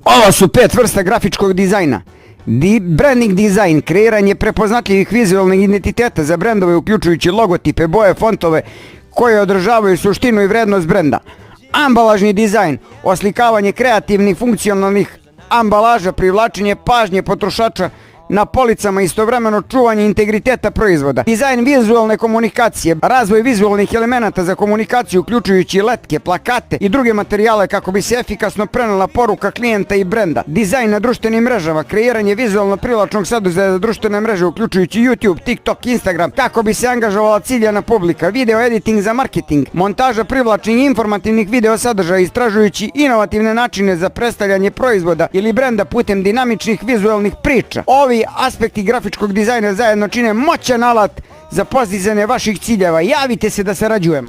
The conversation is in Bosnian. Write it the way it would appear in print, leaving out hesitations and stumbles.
Ovo su 5 vrsta grafičkog dizajna. Branding dizajn, kreiranje prepoznatljivih vizualnih identiteta za brendove uključujući logotipe, boje, fontove koje održavaju suštinu i vrednost brenda. Ambalažni dizajn, oslikavanje kreativnih funkcionalnih ambalaža, privlačenje pažnje potrošača na policama, istovremeno čuvanje integriteta proizvoda. Dizajn vizualne komunikacije, razvoj vizualnih elemenata za komunikaciju uključujući letke, plakate i druge materijale kako bi se efikasno prenela poruka klijenta i brenda. Dizajn na društvenim mrežama, kreiranje vizualno privlačnog sadržaja za društvene mreže uključujući YouTube, TikTok, Instagram kako bi se angažovala ciljana publika. Video editing za marketing, montaža privlačnih i informativnih video sadržaja istražujući inovativne načine za predstavljanje proizvoda ili brenda putem dinamičnih vizualnih priča. Ovi aspekti grafičkog dizajna zajedno čine moćan alat za postizanje vaših ciljeva. Javite se da sarađujemo.